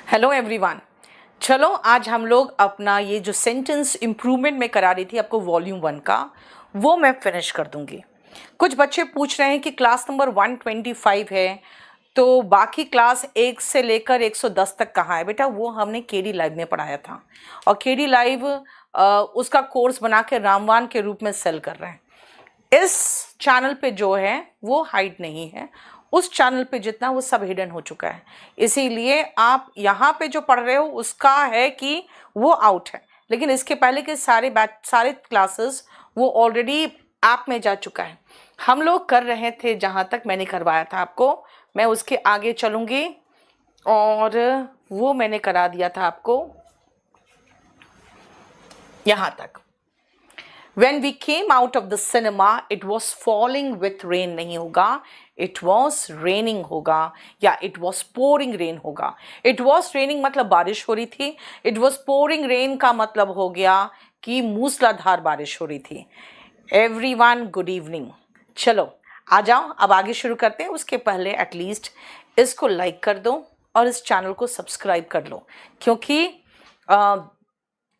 Hello everyone. चलो आज हम लोग अपना ये जो सेंटेंस इम्प्रूवमेंट में करा रही थी आपको वॉल्यूम 1 का, वो मैं फिनिश कर दूंगी। कुछ बच्चे पूछ रहे हैं कि क्लास नंबर 125 है तो बाकी क्लास 1 से लेकर 110 तक कहाँ है। बेटा वो हमने केडी लाइव में पढ़ाया था और केडी लाइव उसका कोर्स बना के रामवान के रूप में सेल कर रहे हैं। इस चैनल पे जो है वो हाइड नहीं है, उस चैनल पे जितना वो सब हिडन हो चुका है। इसीलिए आप यहाँ पे जो पढ़ रहे हो उसका है कि वो आउट है, लेकिन इसके पहले के सारे क्लासेस वो ऑलरेडी ऐप में जा चुका है। हम लोग कर रहे थे जहाँ तक मैंने करवाया था आपको, मैं उसके आगे चलूँगी और वो मैंने करा दिया था आपको यहाँ तक। When we came out of the cinema, it was falling with rain नहीं होगा, it was raining होगा, या it was pouring rain होगा। It was raining मतलब बारिश हो रही थी, it was pouring rain का मतलब हो गया कि मूसलाधार बारिश हो रही थी। Everyone good evening। चलो आ जाओ, अब आगे शुरू करते हैं। उसके पहले एटलीस्ट इसको लाइक कर दो और इस चैनल को सब्सक्राइब कर लो, क्योंकि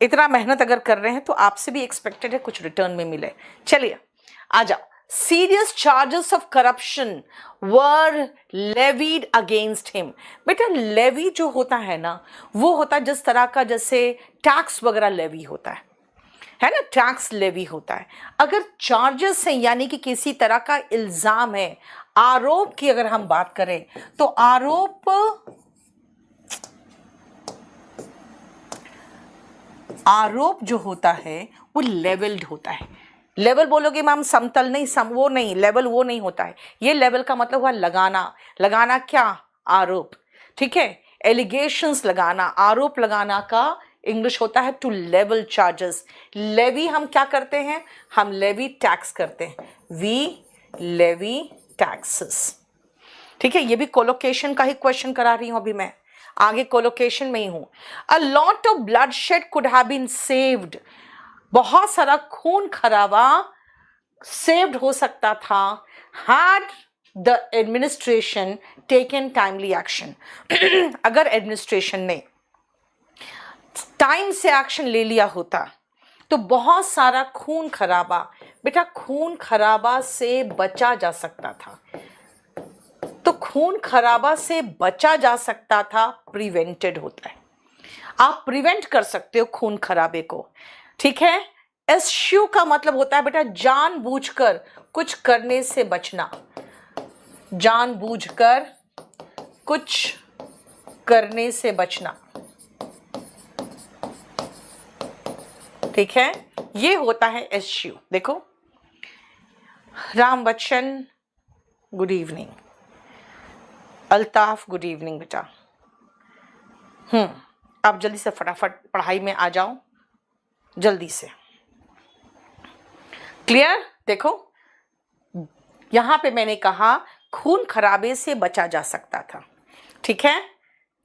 इतना मेहनत अगर कर रहे हैं तो आपसे भी एक्सपेक्टेड है कुछ रिटर्न में मिले। चलिए आ जाओ। Serious charges of corruption were levied against him. बेटा लेवी जो होता है ना, वो होता है जिस तरह का जैसे टैक्स वगैरह लेवी होता है ना, टैक्स लेवी होता है। अगर चार्जेस हैं यानी कि किसी तरह का इल्जाम है, आरोप की अगर हम बात करें तो आरोप जो होता है वो लेवल्ड होता है। लेवल बोलोगे मैम समतल नहीं, वो नहीं, लेवल वो नहीं होता है। ये लेवल का मतलब हुआ लगाना। लगाना क्या? आरोप। ठीक है, एलिगेशंस लगाना, आरोप लगाना का इंग्लिश होता है टू लेवल चार्जेस। लेवी हम क्या करते हैं? हम लेवी टैक्स करते हैं। We levy taxes. ठीक है, ये भी कोलोकेशन का ही क्वेश्चन करा रही हूं अभी मैं, आगे कोलोकेशन में ही हूं। A lot of bloodshed could have been saved. बहुत सारा खून खराबा सेव्ड हो सकता था had the administration taken timely action. अगर एडमिनिस्ट्रेशन ने टाइम से एक्शन ले लिया होता तो बहुत सारा खून खराबा, बेटा खून खराबा से बचा जा सकता था। तो खून खराबा से बचा जा सकता था, प्रिवेंटेड होता है। आप प्रिवेंट कर सकते हो खून खराबे को। ठीक है, एस्यू का मतलब होता है बेटा जानबूझकर कुछ करने से बचना, जानबूझकर कुछ करने से बचना। ठीक है, ये होता है एस्यू। देखो, Ram Bachchan good evening, Altaf good evening बेटा। आप जल्दी से फटाफट पढ़ाई में आ जाओ, जल्दी से। क्लियर? देखो यहां पे मैंने कहा खून खराबे से बचा जा सकता था। ठीक है,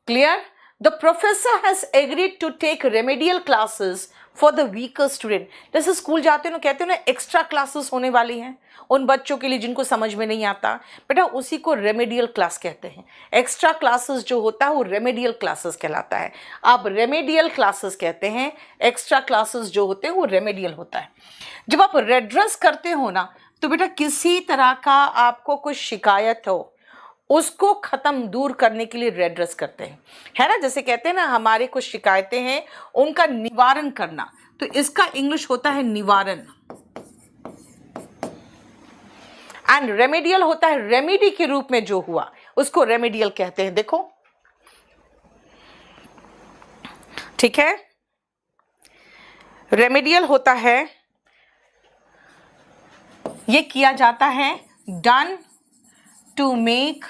clear? The professor has agreed to take remedial classes for the weaker student. जैसे स्कूल जाते हो ना, कहते हो ना एक्स्ट्रा क्लासेस होने वाली हैं उन बच्चों के लिए जिनको समझ में नहीं आता, बेटा उसी को रेमेडियल क्लास कहते हैं। एक्स्ट्रा क्लासेस जो होता है वो रेमेडियल क्लासेस कहलाता है। आप रेमेडियल क्लासेस कहते हैं, एक्स्ट्रा क्लासेस जो होते हैं वो रेमेडियल होता है। जब आप रेड्रेस करते हो ना, तो बेटा किसी तरह का आपको कुछ शिकायत हो उसको खत्म दूर करने के लिए रेड्रेस करते हैं, है ना। जैसे कहते हैं ना हमारे कुछ शिकायतें हैं उनका निवारण करना, तो इसका इंग्लिश होता है निवारण। एंड रेमेडियल होता है रेमेडी के रूप में जो हुआ उसको रेमेडियल कहते हैं। देखो ठीक है, रेमेडियल होता है ये किया जाता है done to make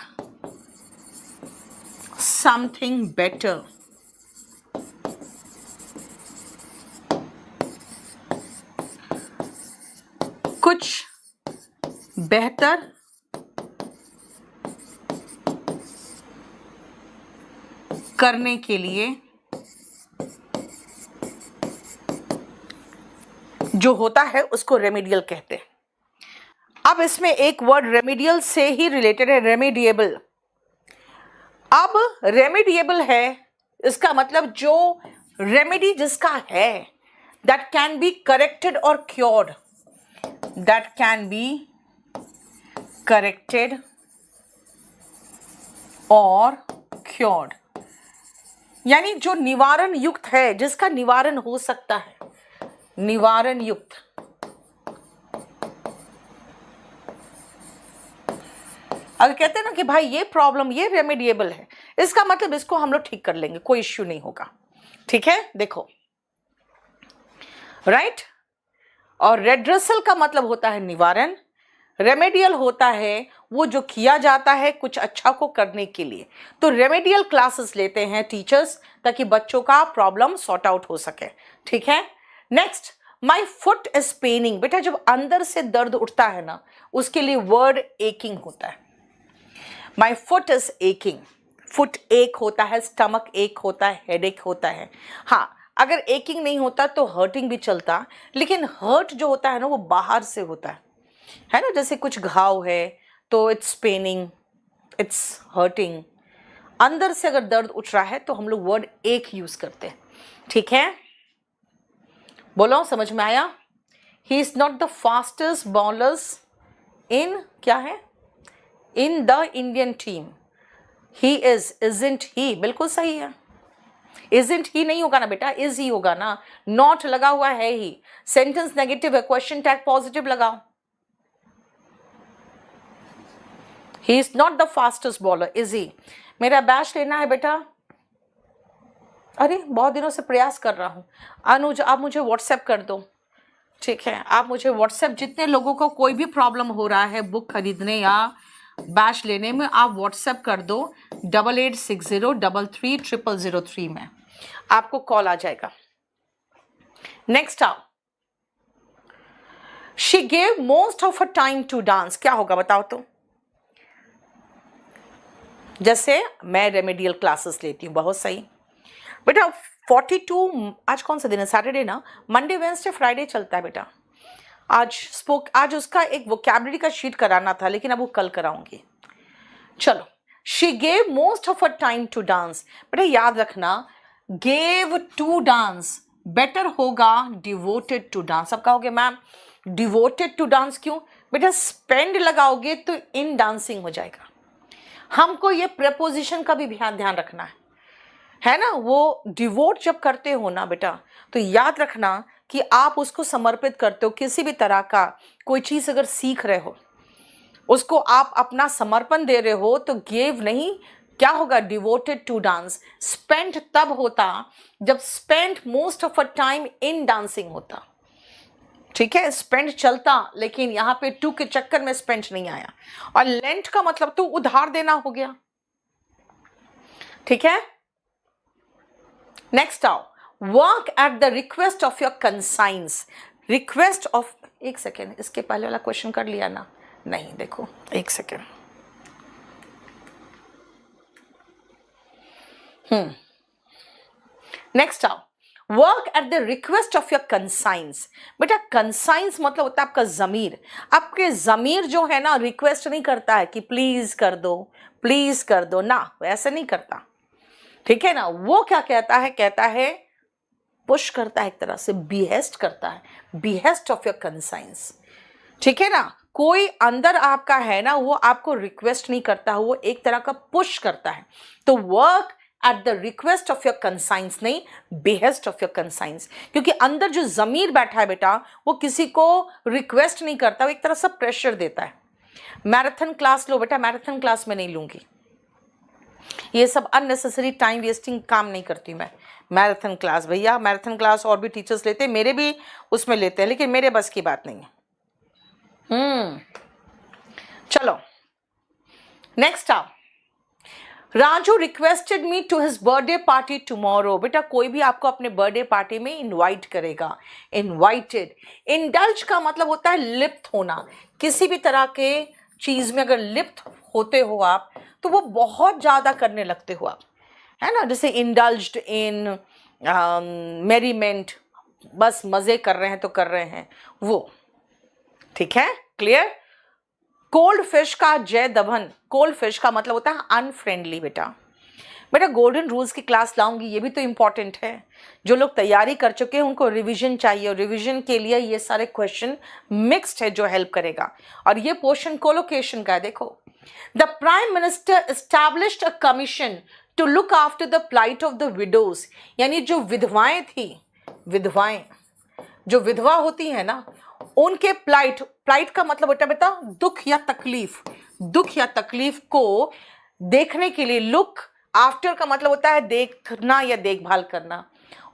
something better. कुछ बेहतर करने के लिए जो होता है उसको रेमेडियल कहते हैं। अब इसमें एक वर्ड रेमेडियल से ही रिलेटेड है, रेमेडिएबल। अब रेमेडिएबल है इसका मतलब जो रेमेडी जिसका है, दैट कैन बी करेक्टेड और cured, that can be corrected और क्योर्ड, यानी जो निवारण युक्त है, जिसका निवारण हो सकता है, निवारण युक्त। अगर कहते हैं ना कि भाई ये प्रॉब्लम ये रेमेडिएबल है, इसका मतलब इसको हम लोग ठीक कर लेंगे, कोई इश्यू नहीं होगा। ठीक है, देखो राइट। और रेड्रेसल का मतलब होता है निवारण, रेमेडियल होता है वो जो किया जाता है कुछ अच्छा को करने के लिए। तो रेमेडियल क्लासेस लेते हैं टीचर्स ताकि बच्चों का प्रॉब्लम सॉर्ट आउट हो सके। ठीक है, next, my foot is Penning. बेटा जब अंदर से दर्द उठता है ना, उसके लिए वर्ड एकिंग होता है। My foot is aching, foot ache होता है, स्टमक एक होता है, हेडेक होता है। हाँ, अगर एकिंग नहीं होता तो हर्टिंग भी चलता, लेकिन हर्ट जो होता है ना वो बाहर से होता है ना, जैसे कुछ घाव है तो इट्स पेनिंग, इट्स हर्टिंग। अंदर से अगर दर्द उठ रहा है तो हम लोग वर्ड एक यूज करते हैं। ठीक है, बोलो समझ में आया। He is not the fastest bowlers इन, क्या है, in the Indian team. He is, isn't he, बिल्कुल सही है। इजंट ही नहीं होगा ना बेटा, इज ही होगा ना। नॉट लगा हुआ है ही, सेंटेंस नेगेटिव है, क्वेश्चन टैग पॉजिटिव लगाओ। He is not the fastest bowler, is he. मेरा बैच लेना है बेटा, अरे बहुत दिनों से प्रयास कर रहा हूं। अनुज आप मुझे व्हाट्सएप कर दो। ठीक है, आप मुझे व्हाट्सएप, जितने लोगों को कोई भी प्रॉब्लम हो रहा है बुक खरीदने या बैच लेने में, आप व्हाट्सएप कर दो 8860333003 में, आपको कॉल आ जाएगा। नेक्स्ट आओ, she gave most of her time to dance. क्या होगा बताओ तो। जैसे मैं रेमेडियल क्लासेस लेती हूँ, बहुत सही बेटा। 42, आज कौन सा दिन है, सैटरडे ना, मंडे वेडनेसडे फ्राइडे चलता है बेटा। आज उसका एक वोकैबुलरी का शीट कराना था, लेकिन अब वो कल कराऊंगी। चलो, she gave most of her time to dance. बेटा याद रखना, गेव टू डांस बेटर होगा डिवोटेड टू डांस। अब कहोगे मैम डिवोटेड टू डांस क्यों? बेटा स्पेंड लगाओगे तो इन डांसिंग हो जाएगा। हमको ये प्रपोजिशन का भी ध्यान रखना है ना। वो डिवोट जब करते हो ना बेटा, तो याद रखना कि आप उसको समर्पित करते हो। किसी भी तरह का कोई चीज अगर सीख रहे हो, उसको आप अपना समर्पण दे रहे हो, तो गेव नहीं, क्या होगा, डिवोटेड टू डांस। स्पेंट तब होता जब spent most of a time in dancing होता। ठीक है, स्पेंड चलता, लेकिन यहां पे टू के चक्कर में स्पेंड नहीं आया। और लेंट का मतलब तो उधार देना हो गया। ठीक है, नेक्स्ट आओ, work at the request of your conscience. Request of, एक सेकेंड, इसके पहले वाला क्वेश्चन कर लिया ना? नहीं, देखो एक सेकेंड। नेक्स्ट आओ, work at the request of your conscience. बेटा कंसाइंस मतलब होता है आपका जमीर। आपके जमीर जो है ना, रिक्वेस्ट नहीं करता है कि प्लीज कर दो ना, ऐसे नहीं करता। ठीक है ना, वो क्या कहता है पुश करता है, एक तरह से बिहेस्ट करता है, बिहेस्ट ऑफ योर कंसाइंस। ठीक है ना, कोई अंदर आपका है ना, वो आपको रिक्वेस्ट नहीं करता, वो एक तरह का पुश करता है। तो work at the request of your conscience नहीं, बिहेस्ट ऑफ योर कंसाइंस। क्योंकि अंदर जो जमीर बैठा है बेटा, वो किसी को रिक्वेस्ट नहीं करता, वो एक तरह से प्रेशर देता है। मैराथन क्लास लो बेटा, मैराथन क्लास में नहीं लूंगी, ये सब अननेसेसरी टाइम वेस्टिंग काम नहीं करती मैं। मैराथन क्लास भैया, मैराथन क्लास और भी टीचर्स लेते हैं, मेरे भी उसमें लेते हैं, लेकिन मेरे बस की बात नहीं है। चलो नेक्स्ट आओ, Raju requested me to his birthday party tomorrow. बेटा कोई भी आपको अपने बर्थडे पार्टी में इनवाइट करेगा, इनवाइटेड। इंडल्ज का मतलब होता है लिप्त होना। किसी भी तरह के चीज में अगर लिप्त होते हो आप, तो वो बहुत ज्यादा करने लगते हो आप, है ना। जैसे इंडल्ज्ड इन मेरीमेंट, बस मजे कर रहे हैं तो कर रहे हैं वो। ठीक है, क्लियर। कोल्ड फिश का जय दभन, कोल्ड फिश का मतलब होता है अनफ्रेंडली बेटा। बेटा गोल्डन रूल्स की क्लास लाऊंगी, ये भी तो इंपॉर्टेंट है। जो लोग तैयारी कर चुके हैं उनको रिवीजन चाहिए, और रिवीजन के लिए ये सारे क्वेश्चन मिक्स्ड है जो हेल्प करेगा। और ये पोर्शन कोलोकेशन का है। देखो, the prime minister established a commission to look after the plight of the widows, यानी जो विधवाएं थी, विधवाएं जो विधवा होती है ना, उनके प्लाइट का मतलब होता है बेटा दुख या तकलीफ, दुख या तकलीफ को देखने के लिए, लुक आफ्टर का मतलब होता है देखना या देखभाल करना।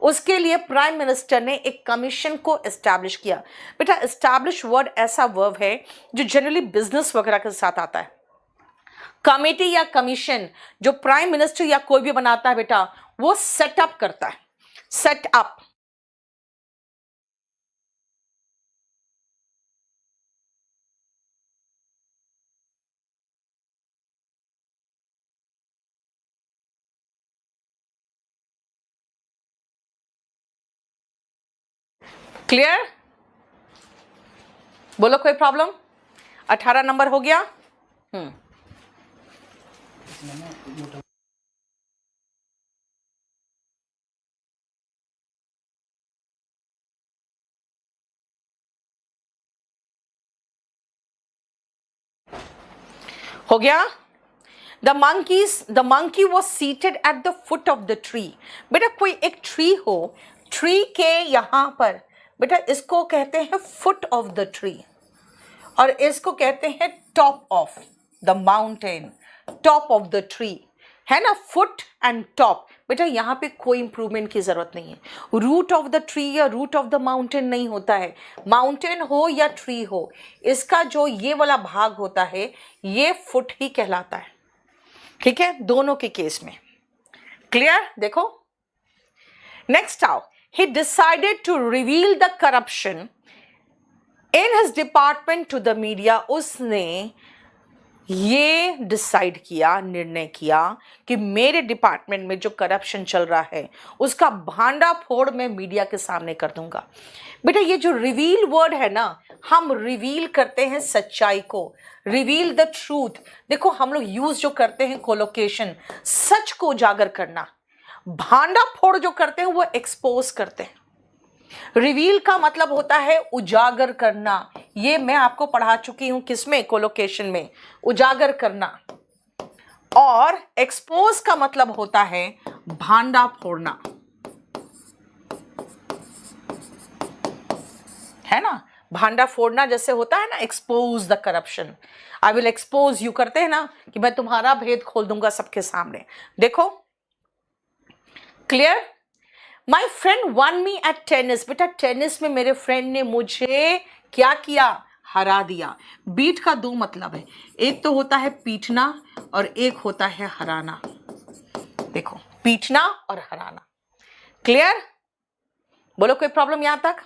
उसके लिए प्राइम मिनिस्टर ने एक कमीशन को एस्टैब्लिश किया। बेटा एस्टैब्लिश वर्ड ऐसा वर्ब है जो जनरली बिजनेस वगैरह के साथ आता है। कमेटी या कमीशन जो प्राइम मिनिस्टर या कोई भी बनाता है बेटा, वो सेटअप करता है, सेटअप। क्लियर? बोलो कोई प्रॉब्लम? 18 नंबर हो गया। हो गया। The monkey was seated at the foot of the tree. बेटा कोई एक ट्री हो, ट्री के यहां पर, बेटा इसको कहते हैं फुट ऑफ द ट्री, और इसको कहते हैं top of the mountain, top of the tree, है ना, फुट एंड टॉप। बेटा यहाँ पे कोई इंप्रूवमेंट की जरूरत नहीं है। रूट ऑफ द ट्री या रूट ऑफ द माउंटेन नहीं होता है, माउंटेन हो या ट्री हो, इसका जो ये वाला भाग होता है ये फुट ही कहलाता है। ठीक है, दोनों के केस में। क्लियर? देखो नेक्स्ट आओ। He decided to reveal the corruption in his department to the media. उसने ये डिसाइड किया, निर्णय किया कि मेरे डिपार्टमेंट में जो करप्शन चल रहा है उसका भांडा फोड़ मैं मीडिया के सामने कर दूंगा। बेटा ये जो रिवील वर्ड है ना, हम रिवील करते हैं सच्चाई को, रिवील द ट्रूथ। देखो हम लोग यूज जो करते हैं कोलोकेशन, सच को उजागर करना। भांडा फोड़ जो करते हैं वो एक्सपोज करते हैं। रिवील का मतलब होता है उजागर करना। ये मैं आपको पढ़ा चुकी हूं किसमें, कोलोकेशन में, उजागर करना। और एक्सपोज का मतलब होता है भांडा फोड़ना, है ना। भांडा फोड़ना जैसे होता है ना, expose the corruption, I will expose you, करते हैं ना कि मैं तुम्हारा भेद खोल दूंगा सबके सामने। देखो clear? My friend one me at tennis. बेटा टेनिस में मेरे फ्रेंड ने मुझे क्या किया, हरा दिया। बीट का दो मतलब है, एक तो होता है पीटना और एक होता है हराना। देखो पीटना और हराना। क्लियर? बोलो कोई प्रॉब्लम यहां तक?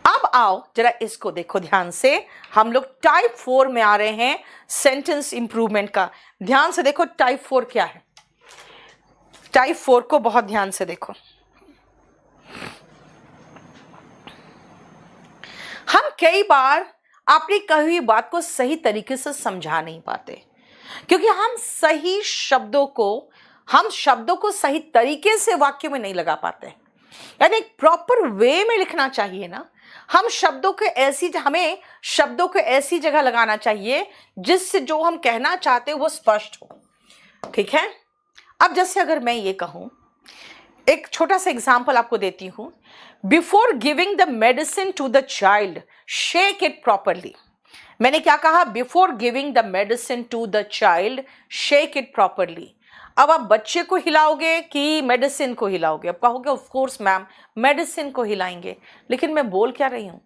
अब आओ जरा इसको देखो ध्यान से। हम लोग टाइप 4 में आ रहे हैं, सेंटेंस इंप्रूवमेंट का। ध्यान से देखो टाइप 4 क्या है। टाइप 4 को बहुत ध्यान से देखो। हम कई बार अपनी कही हुई बात को सही तरीके से समझा नहीं पाते, क्योंकि हम शब्दों को सही तरीके से वाक्य में नहीं लगा पाते। यानी एक प्रॉपर वे में लिखना चाहिए ना। हमें शब्दों को ऐसी जगह लगाना चाहिए जिससे जो हम कहना चाहते हैं वो स्पष्ट हो। ठीक है? अब जैसे अगर मैं ये कहूं, एक छोटा सा एग्जाम्पल आपको देती हूं। Before giving the medicine to the child shake it properly. मैंने क्या कहा? Before giving the medicine to the child shake it properly. अब आप बच्चे को हिलाओगे कि मेडिसिन को हिलाओगे? अब कहोगे ऑफ कोर्स मैम मेडिसिन को हिलाएंगे, लेकिन मैं बोल क्या रही हूं?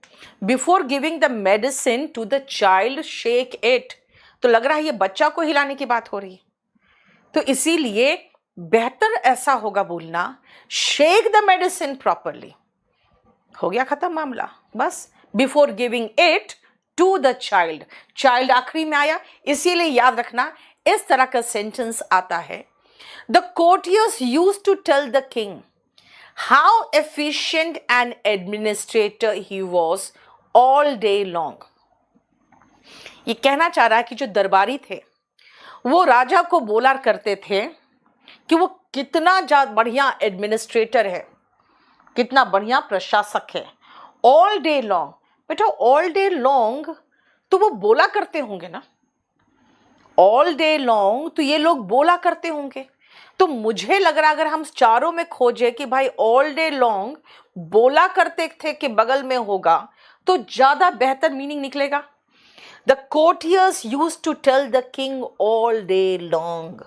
Before giving the medicine to the child shake it, तो लग रहा है ये बच्चा को हिलाने की बात हो रही है। तो इसीलिए बेहतर ऐसा होगा बोलना शेक द मेडिसिन प्रॉपरली। हो गया खत्म मामला, बस। Before giving it to the child, child आखिरी में आया, इसीलिए याद रखना इस तरह का सेंटेंस आता है। The courtiers used to tell the king how efficient an administrator he was all day long। ये कहना चाह रहा है कि जो दरबारी थे वो राजा को बोला करते थे कि वो कितना बढ़िया एडमिनिस्ट्रेटर है, कितना बढ़िया प्रशासक है। ऑल डे लॉन्ग, बेटा ऑल डे लॉन्ग तो वो बोला करते होंगे ना, ऑल डे लॉन्ग तो ये लोग बोला करते होंगे। तो मुझे लग रहा अगर हम चारों में खोजे कि भाई ऑल डे लॉन्ग बोला करते थे कि बगल में होगा, तो ज्यादा बेहतर मीनिंग निकलेगा। The courtiers use to tell the king all day long,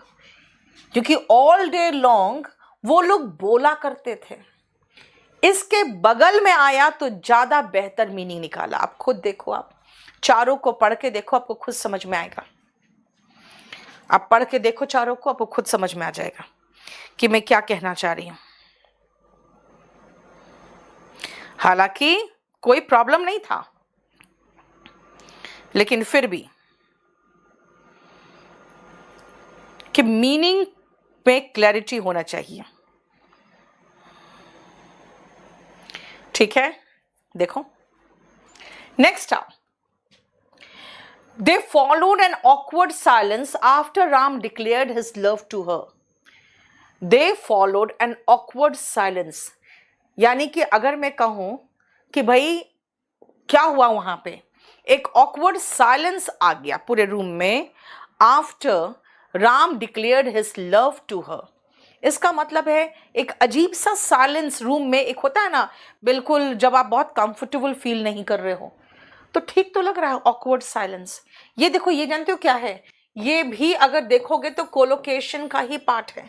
क्योंकि ऑल डे लॉन्ग वो लोग बोला करते थे। इसके बगल में आया तो ज्यादा बेहतर मीनिंग निकाला। आप खुद देखो, आप चारों को पढ़ के देखो, आपको खुद समझ में आएगा। आप पढ़ के देखो चारों को, आपको खुद समझ में आ जाएगा कि मैं क्या कहना चाह रही हूं। हालांकि कोई प्रॉब्लम नहीं था, लेकिन फिर भी कि मीनिंग में क्लैरिटी होना चाहिए। ठीक है, देखो नेक्स्ट आओ। They followed an awkward silence after Ram declared his love to her. They followed an awkward silence. यानी कि अगर मैं कहूं कि भाई क्या हुआ वहां पे, एक awkward silence आ गया पूरे रूम में after Ram declared his love to her. इसका मतलब है एक अजीब सा साइलेंस रूम में एक होता है ना, बिल्कुल जब आप बहुत कंफर्टेबल फील नहीं कर रहे हो, तो ठीक तो लग रहा है ऑकवर्ड साइलेंस। ये देखो, ये जानते हो क्या है, ये भी अगर देखोगे तो कोलोकेशन का ही पार्ट है,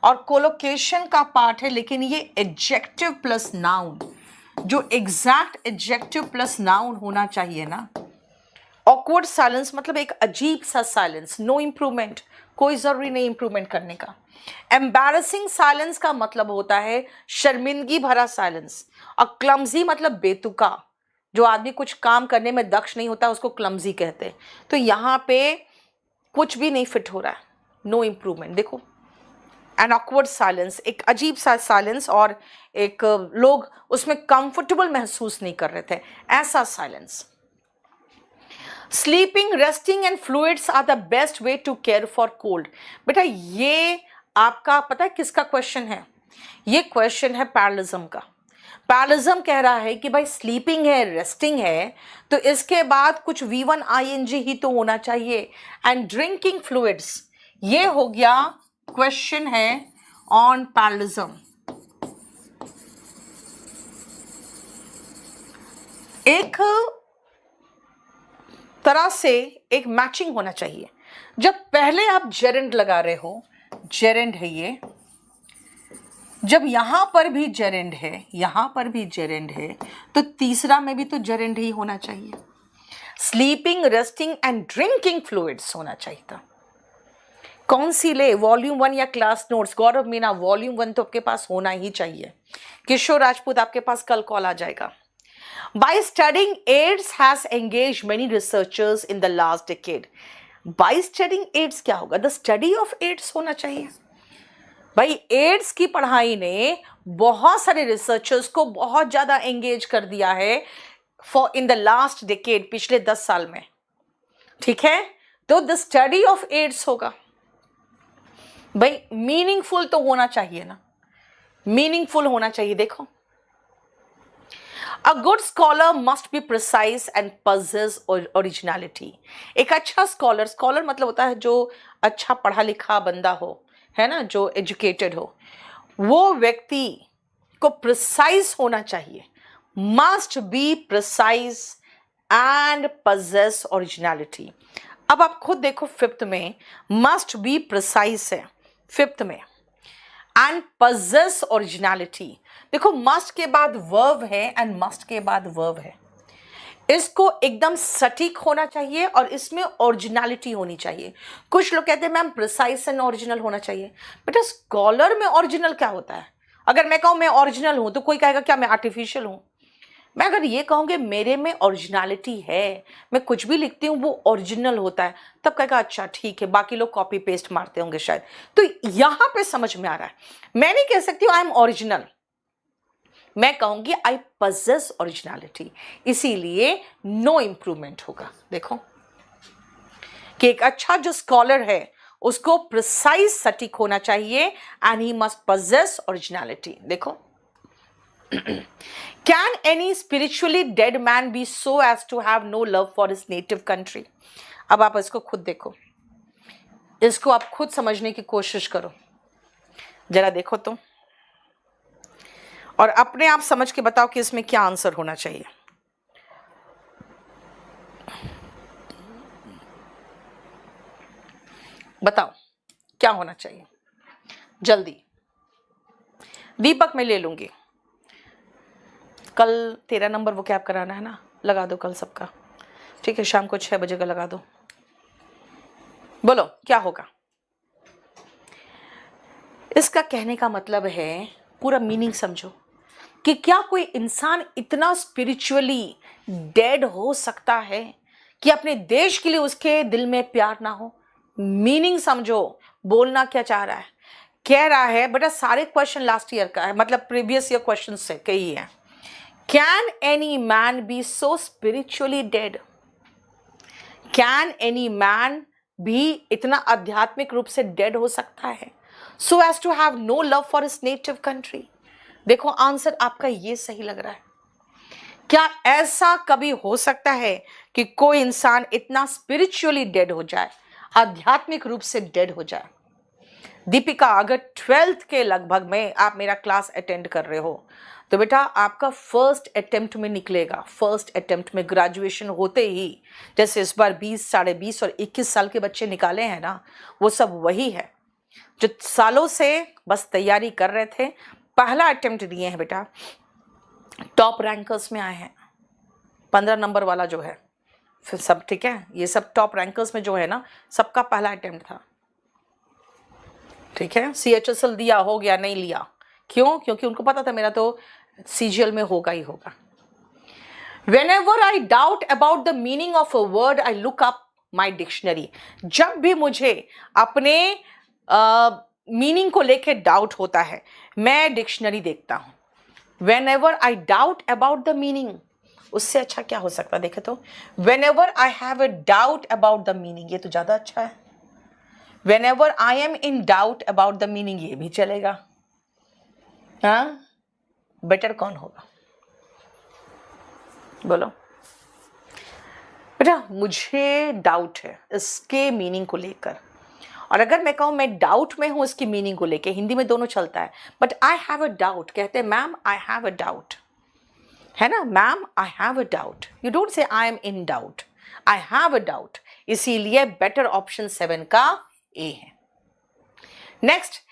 और कोलोकेशन का पार्ट है, लेकिन ये एडजेक्टिव प्लस नाउन, जो एग्जैक्ट एडजेक्टिव प्लस नाउन होना चाहिए ना। ऑकवर्ड साइलेंस मतलब एक अजीब सा साइलेंस, नो इंप्रूवमेंट, कोई जरूरी नहीं इंप्रूवमेंट करने का। एम्बैरसिंग साइलेंस का मतलब होता है शर्मिंदगी भरा साइलेंस, और क्लमजी मतलब बेतुका, जो आदमी कुछ काम करने में दक्ष नहीं होता उसको क्लमजी कहते हैं। तो यहाँ पे कुछ भी नहीं फिट हो रहा है, नो इंप्रूवमेंट। देखो एन ऑकवर्ड साइलेंस, एक अजीब सा साइलेंस, और एक लोग उसमें कंफर्टेबल महसूस नहीं कर रहे थे, ऐसा silence. Sleeping, resting and fluids are the best way to care for cold. बेटा ये आपका पता है किसका क्वेश्चन है? ये क्वेश्चन है पैरलिज्म का। पैरलिज्म कह रहा है कि भाई स्लीपिंग है, रेस्टिंग है, तो इसके बाद कुछ V1 ING ही तो होना चाहिए, एंड ड्रिंकिंग फ्लूइड्स, ये हो गया क्वेश्चन है ऑन पैरलिज्म। एक तरह से एक मैचिंग होना चाहिए। जब पहले आप जेरेंड लगा रहे हो, जेरेंड है ये, जब यहां पर भी जेरेंड है, यहां पर भी जेरेंड है, तो तीसरा में भी तो जेरेंड ही होना चाहिए। Sleeping, resting and drinking fluids होना चाहिए था। कौन सी ले, वॉल्यूम 1 या क्लास नोट्स? गौरव मीना, वॉल्यूम 1 तो आपके पास होना ही चाहिए। किशोर राजपूत, आपके पास कल कॉल आ जाएगा। By studying AIDS has engaged many researchers in the last decade. By studying AIDS क्या होगा? The study of AIDS होना चाहिए। भाई एड्स की पढ़ाई ने बहुत सारे रिसर्चर्स को बहुत ज्यादा एंगेज कर दिया है for in the last decade, पिछले 10 साल में। ठीक है, तो द स्टडी ऑफ एड्स होगा। भाई मीनिंगफुल तो होना चाहिए ना, मीनिंगफुल होना चाहिए। देखो, A good scholar must be precise and possess originality. एक अच्छा स्कॉलर, स्कॉलर मतलब होता है जो अच्छा पढ़ा लिखा बंदा हो, है ना, जो एजुकेटेड हो, वो व्यक्ति को प्रिसाइज होना चाहिए, must be precise and possess originality. अब आप खुद देखो, फिफ्थ में मस्ट बी प्रिसाइज है, फिफ्थ में, एंड possess originality। देखो मस्ट के बाद वर्ब है एंड मस्ट के बाद वर्ब है, इसको एकदम सटीक होना चाहिए और इसमें ओरिजिनलिटी होनी चाहिए। कुछ लोग कहते हैं मैम प्रिसाइज एंड ओरिजिनल होना चाहिए। बेटा स्कॉलर में ओरिजिनल क्या होता है? अगर मैं कहूँ मैं ओरिजिनल हूं तो कोई कहेगा क्या मैं आर्टिफिशियल हूं? मैं अगर ये कहूँगी मेरे में ओरिजिनलिटी है, मैं कुछ भी लिखती हूँ वो ओरिजिनल होता है, तब कहेगा अच्छा ठीक है, बाकी लोग कॉपी पेस्ट मारते होंगे शायद। तो यहां पे समझ में आ रहा है, मैं नहीं कह सकती हूँ आई एम ओरिजिनल, मैं कहूंगी आई possess ओरिजिनलिटी, इसीलिए नो इंप्रूवमेंट होगा। देखो कि एक अच्छा जो स्कॉलर है उसको प्रिसाइज सटीक होना चाहिए and he must possess originality. देखो, can any spiritually dead man be so as to have no love for his native country? अब आप इसको खुद देखो, इसको आप खुद समझने की कोशिश करो, जरा देखो तो, और अपने आप समझ के बताओ कि इसमें क्या आंसर होना चाहिए। बताओ क्या होना चाहिए जल्दी। दीपक मैं ले लूंगी, कल 13 नंबर वो कैब कराना है ना, लगा दो कल सबका, ठीक है, शाम को 6 बजे का लगा दो। बोलो क्या होगा? इसका कहने का मतलब है, पूरा मीनिंग समझो, कि क्या कोई इंसान इतना स्पिरिचुअली डेड हो सकता है कि अपने देश के लिए उसके दिल में प्यार ना हो? मीनिंग समझो, बोलना क्या चाह रहा है। कह रहा है बेटा सारे क्वेश्चन लास्ट ईयर का है, मतलब प्रीवियस ईयर क्वेश्चन से कही है। Can any man be so spiritually dead? Can any man भी इतना आध्यात्मिक रूप से डेड हो सकता है, so as to have no love for his native country? देखो आंसर आपका ये सही लग रहा है। क्या ऐसा कभी हो सकता है कि कोई इंसान इतना स्पिरिचुअली डेड हो जाए, आध्यात्मिक रूप से डेड हो जाए? दीपिका, अगर 12th के लगभग में आप मेरा क्लास अटेंड कर रहे हो तो बेटा आपका फर्स्ट अटेम्प्ट में निकलेगा, फर्स्ट अटेम्प्ट में ग्रेजुएशन होते ही, जैसे इस बार 20, 20.5 और 21 साल के बच्चे निकाले हैं ना, वो सब वही है जो सालों से बस तैयारी कर रहे थे, पहला अटेम्प्ट दिए हैं बेटा, टॉप रैंकर्स में आए हैं। 15 नंबर वाला जो है, फिर सब ठीक है, ये सब टॉप रैंकर्स में जो है ना, सबका पहला अटेम्प्ट था, ठीक है। CHSL दिया, हो गया, नहीं लिया, क्यों? क्योंकि उनको पता था मेरा तो CGL में होगा ही होगा। Whenever I doubt about the meaning of a word, I look up my dictionary. जब भी मुझे अपने मीनिंग को लेके डाउट होता है, मैं डिक्शनरी देखता हूँ। Whenever I doubt about the meaning, उससे अच्छा क्या हो सकता है? देखे तो, Whenever I have a doubt about the meaning, ये तो ज्यादा अच्छा है। Whenever I am in doubt about the meaning, ये भी चलेगा। हाँ, बेटर कौन होगा? बोलो बेटा, मुझे डाउट है इसके मीनिंग को लेकर, और अगर मैं कहूँ मैं डाउट में हूँ इसकी मीनिंग को लेकर, हिंदी में दोनों चलता है, but I have a doubt, कहते हैं ma'am I have a doubt, है ना, ma'am I have a doubt, you don't say I am in doubt, I have a doubt, इसीलिए बेटर ऑप्शन 7 का ए है। Next,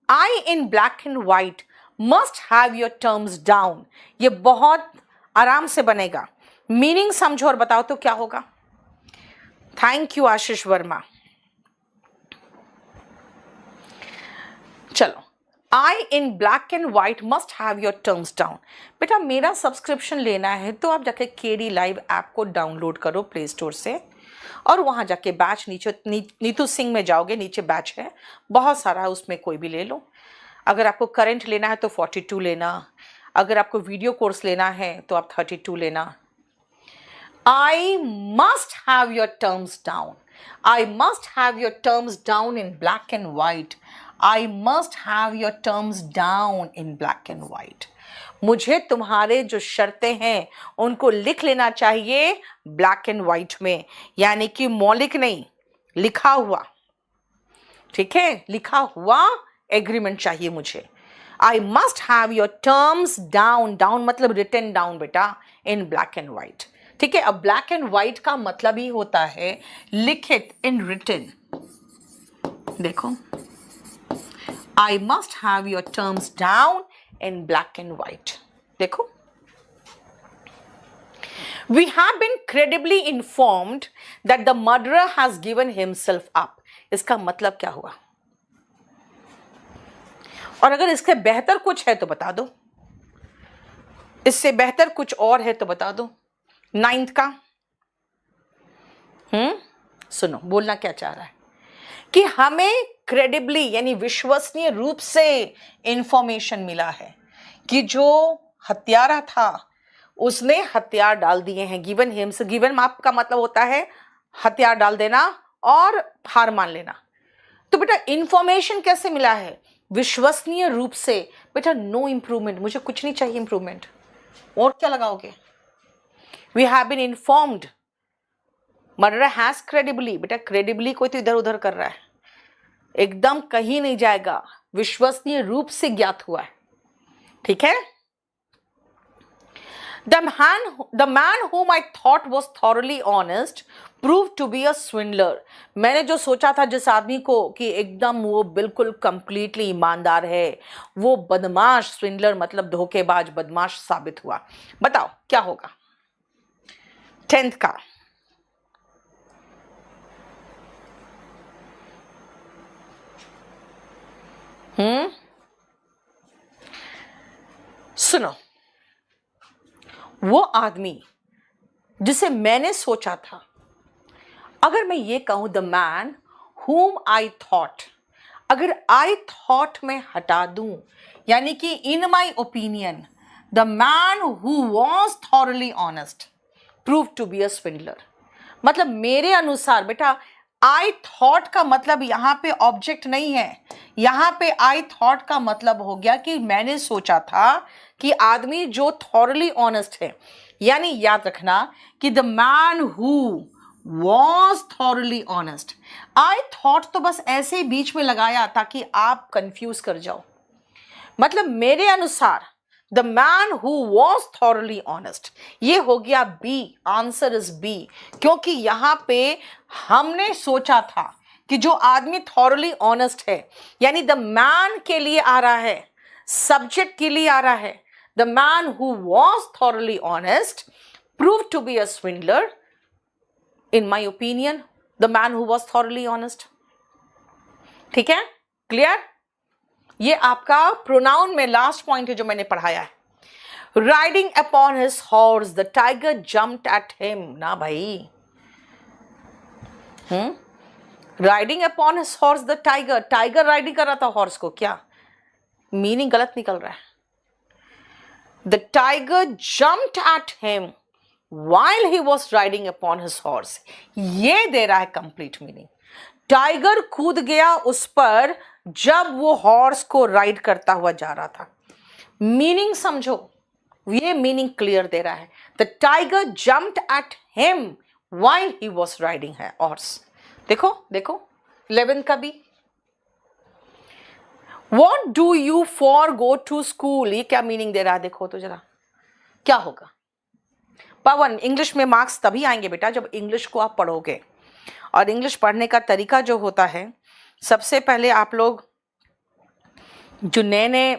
I in black and white must have your terms down, ये बहुत आराम से बनेगा, मीनिंग समझो और बताओ तो क्या होगा। Thank you Ashish Varma. चलो, I in black and white must have your terms down. बेटा मेरा सब्सक्रिप्शन लेना है तो आप जाके केडी लाइव ऐप को डाउनलोड करो प्ले स्टोर से, और वहाँ जाके बैच नीचे नीतू सिंह में जाओगे, नीचे बैच है बहुत सारा, उसमें कोई भी ले लो। अगर आपको करंट लेना है तो 42 लेना, अगर आपको वीडियो कोर्स लेना है तो आप 32 लेना। I must have your terms down, I must have your terms down in black and white, I must have your terms down in black and white. मुझे तुम्हारे जो शर्तें हैं उनको लिख लेना चाहिए ब्लैक एंड व्हाइट में, यानी कि मौलिक नहीं, लिखा हुआ, ठीक है, लिखा हुआ एग्रीमेंट चाहिए मुझे। I must have your terms down, down मतलब रिटन डाउन बेटा, इन ब्लैक एंड व्हाइट, ठीक है। अब ब्लैक एंड व्हाइट का मतलब ही होता है लिखित, इन रिटन। देखो, I must have your terms down in black and white. देखो, we have been credibly informed that the murderer has given himself up. इसका मतलब क्या हुआ? और अगर इसके बेहतर कुछ है तो बता दो, इससे बेहतर कुछ और है तो बता दो। 9th का सुनो, बोलना क्या चाह रहा है कि हमें क्रेडिबली यानी विश्वसनीय रूप से इंफॉर्मेशन मिला है कि जो हत्यारा था उसने हथियार डाल दिए हैं। गिवन हिम्स, गिवन माप का मतलब होता है हथियार डाल देना और हार मान लेना, तो बेटा इंफॉर्मेशन कैसे मिला है? विश्वसनीय रूप से। बेटा नो इंप्रूवमेंट, मुझे कुछ नहीं चाहिए इंप्रूवमेंट, और क्या लगाओगे? We have been informed, murder has credibly. बेटा क्रेडिबली कोई तो इधर उधर कर रहा है, एकदम कहीं नहीं जाएगा, विश्वसनीय रूप से ज्ञात हुआ है। ठीक है? The man whom I thought was thoroughly honest proved to be a swindler. मैंने जो सोचा था जिस आदमी को कि एकदम वो बिल्कुल कंप्लीटली ईमानदार है, वो बदमाश, स्विंडलर मतलब धोखेबाज, बदमाश साबित हुआ। बताओ क्या होगा 10th का? सुनो, वो आदमी जिसे मैंने सोचा था, अगर मैं ये कहूं the man whom I thought, अगर I thought में हटा दूं, यानी कि in my opinion the man who was thoroughly honest proved to be a swindler, मतलब मेरे अनुसार बेटा I thought का मतलब यहां पे ऑब्जेक्ट नहीं है, यहां पे I thought का मतलब हो गया कि मैंने सोचा था कि आदमी जो thoroughly honest है, यानी याद रखना कि the man who was thoroughly honest, I thought तो बस ऐसे ही बीच में लगाया ताकि आप कंफ्यूज कर जाओ। मतलब मेरे अनुसार the man who was thoroughly honest, ये हो गया बी, आंसर इज बी, क्योंकि यहां पे हमने सोचा था कि जो आदमी thoroughly honest है, यानी द मैन के लिए आ रहा है, सब्जेक्ट के लिए आ रहा है। The man who was thoroughly honest proved to be a swindler. In my opinion, the man who was thoroughly honest. ठीक है? क्लियर? ये आपका प्रोनाउन में लास्ट पॉइंट है जो मैंने पढ़ाया है। Riding upon his horse, the tiger jumped at him. ना भाई, Riding upon his horse, the tiger, tiger riding कर रहा था हॉर्स को, क्या मीनिंग गलत निकल रहा है? The tiger jumped at him while he was riding upon his horse. ये दे रहा है कंप्लीट मीनिंग। टाइगर कूद गया उस पर जब वो हॉर्स को राइड करता हुआ जा रहा था। मीनिंग समझो, ये मीनिंग क्लियर दे रहा है। The tiger jumped at him while he was riding a horse. देखो देखो 11th का भी। What do you for go to school? ये क्या मीनिंग दे रहा है? देखो तो जरा क्या होगा। पवन, इंग्लिश में मार्क्स तभी आएंगे बेटा जब इंग्लिश को आप पढ़ोगे, और इंग्लिश पढ़ने का तरीका जो होता है, सबसे पहले आप लोग जो नए नए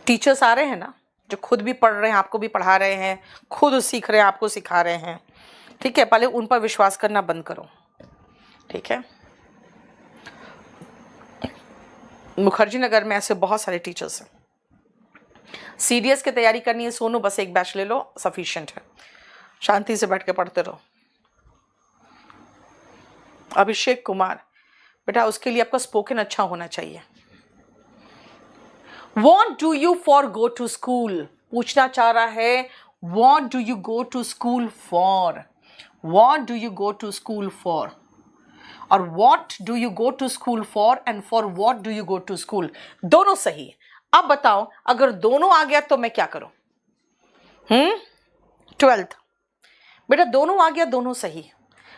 टीचर्स आ रहे हैं ना, जो खुद भी पढ़ रहे हैं, आपको भी पढ़ा रहे हैं, खुद सीख रहे हैं, आपको सिखा रहे हैं, ठीक है, पहले उन पर विश्वास करना बंद करो। ठीक है? मुखर्जी नगर में ऐसे बहुत सारे टीचर्स हैं। सीडीएस की तैयारी करनी है सोनू, बस एक बैच ले लो, सफिशिएंट है, शांति से बैठ के पढ़ते रहो। अभिषेक कुमार, बेटा उसके लिए आपका स्पोकन अच्छा होना चाहिए। What do you for go to school? पूछना चाह रहा है What do you go to school for? What do you go to school for? और what do you go to school for and for what do you go to school, दोनों सही है। अब बताओ अगर दोनों आ गया तो मैं क्या करूं? 12th बेटा दोनों आ गया, दोनों सही।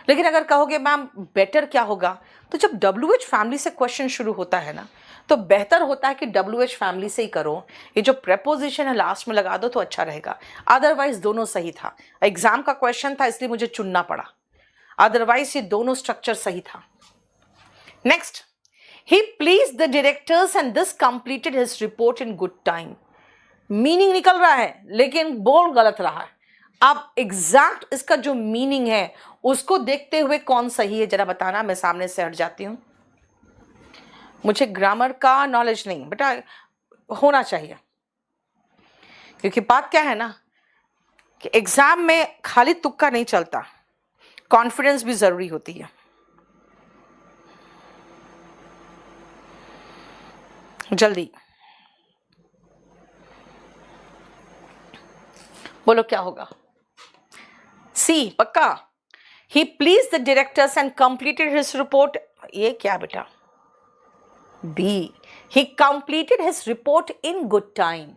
लेकिन अगर कहोगे मैम बेटर क्या होगा, तो जब WH फैमिली से क्वेश्चन शुरू होता है ना, तो बेहतर होता है कि WH फैमिली से ही करो। ये जो प्रेपोजिशन है लास्ट में लगा दो तो अच्छा रहेगा, अदरवाइज दोनों सही था। एग्जाम का क्वेश्चन था इसलिए मुझे चुनना पड़ा, अदरवाइज ये दोनों स्ट्रक्चर सही था। Next, he pleased the directors and this completed his report in good time. Meaning निकल रहा है लेकिन बोल गलत रहा है। अब एग्जैक्ट इसका जो मीनिंग है उसको देखते हुए कौन सही है जरा बताना, मैं सामने से हट जाती हूं। मुझे ग्रामर का नॉलेज नहीं बेटा, होना चाहिए, क्योंकि बात क्या है ना कि एग्जाम में खाली तुक्का नहीं चलता, कॉन्फिडेंस भी जरूरी होती है। जल्दी बोलो क्या होगा। सी पक्का। He pleased the directors and completed his report. ये क्या बेटा? B. He completed his report in good time.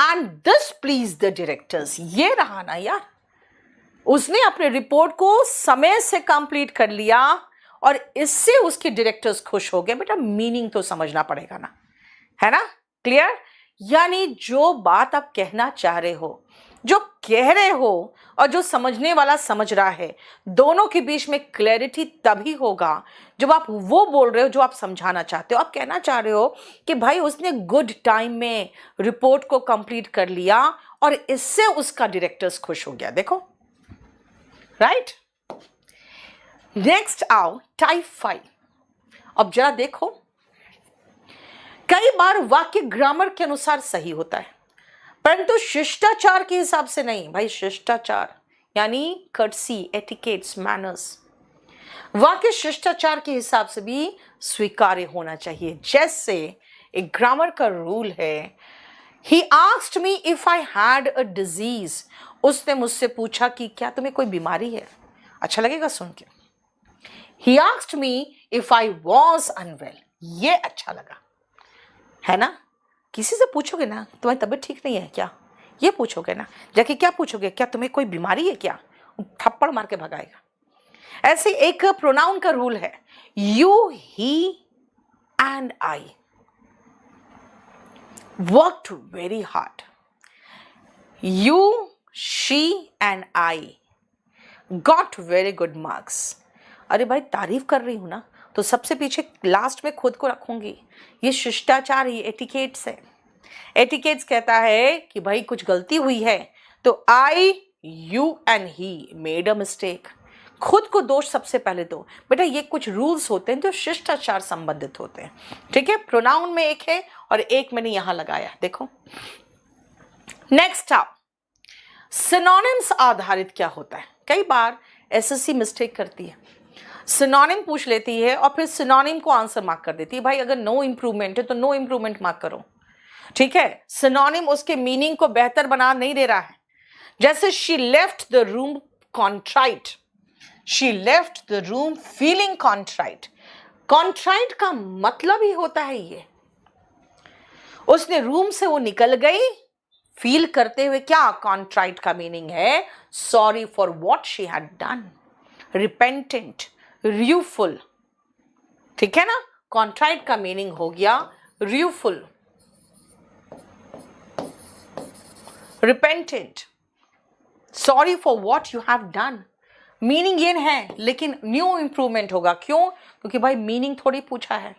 And this pleased the directors. ये रहा ना यार, उसने अपने रिपोर्ट को समय से कंप्लीट कर लिया और इससे उसके डायरेक्टर्स खुश हो गए। बेटा मीनिंग तो समझना पड़ेगा ना, है ना? क्लियर? यानी जो बात आप कहना चाह रहे हो, जो कह रहे हो और जो समझने वाला समझ रहा है, दोनों के बीच में क्लैरिटी तभी होगा जब आप वो बोल रहे हो जो आप समझाना चाहते हो। आप कहना चाह रहे हो कि भाई उसने गुड टाइम में रिपोर्ट को कंप्लीट कर लिया और इससे उसका डायरेक्टर्स खुश हो गया। देखो, राइट? नेक्स्ट आओ टाइप 5। अब जरा देखो, कई बार वाक्य ग्रामर के अनुसार सही होता है परंतु शिष्टाचार के हिसाब से नहीं। भाई शिष्टाचार यानी कर्टसी, एटिकेट्स, मैनर्स, वाक्य शिष्टाचार के हिसाब से भी स्वीकार्य होना चाहिए। जैसे एक ग्रामर का रूल है, He asked me if I had a disease. उसने मुझसे पूछा कि क्या तुम्हें कोई बीमारी है। अच्छा लगेगा सुन के। He asked me if I was unwell. ये अच्छा लगा, है ना? किसी से पूछोगे ना तुम्हारी तबीयत ठीक नहीं है क्या, ये पूछोगे ना, जाके क्या पूछोगे, क्या तुम्हें कोई बीमारी है क्या, थप्पड़ मार के भगाएगा। ऐसे एक प्रोनाउन का रूल है, you, he and I worked very hard. You, she and I got very good marks. अरे भाई तारीफ कर रही हूं ना, तो सबसे पीछे लास्ट में खुद को रखूंगी। ये शिष्टाचार, ये एटिकेट्स है। एटिकेट्स कहता है कि भाई कुछ गलती हुई है तो I, you and he made a mistake. खुद को दोष सबसे पहले दो। बेटा ये कुछ रूल्स होते हैं जो शिष्टाचार संबंधित होते हैं, ठीक है? प्रोनाउन में एक है और एक मैंने यहां लगाया, देखो। नेक्स्ट आओ, सिनोनिम्स आधारित क्या होता है? कई बार एसएससी मिस्टेक करती है, सिनोनिम पूछ लेती है और फिर सिनोनिम को आंसर मार्क कर देती है। भाई अगर नो इंप्रूवमेंट है तो नो इंप्रूवमेंट मार्क करो, ठीक है? सिनोनिम उसके मीनिंग को बेहतर बना नहीं दे रहा है। जैसे she left the room contrite, She left the room feeling contrite. Contrite का मतलब ही होता है ये, उसने रूम से वो निकल गई फील करते हुए। क्या contrite का मीनिंग है? Sorry for what she had done, repentant, rueful, ठीक है ना? Contrite का मीनिंग हो गया rueful, repentant, sorry for what you have done. Meaning ये है लेकिन न्यू इंप्रूवमेंट होगा। क्यों? क्योंकि भाई मीनिंग थोड़ी पूछा है।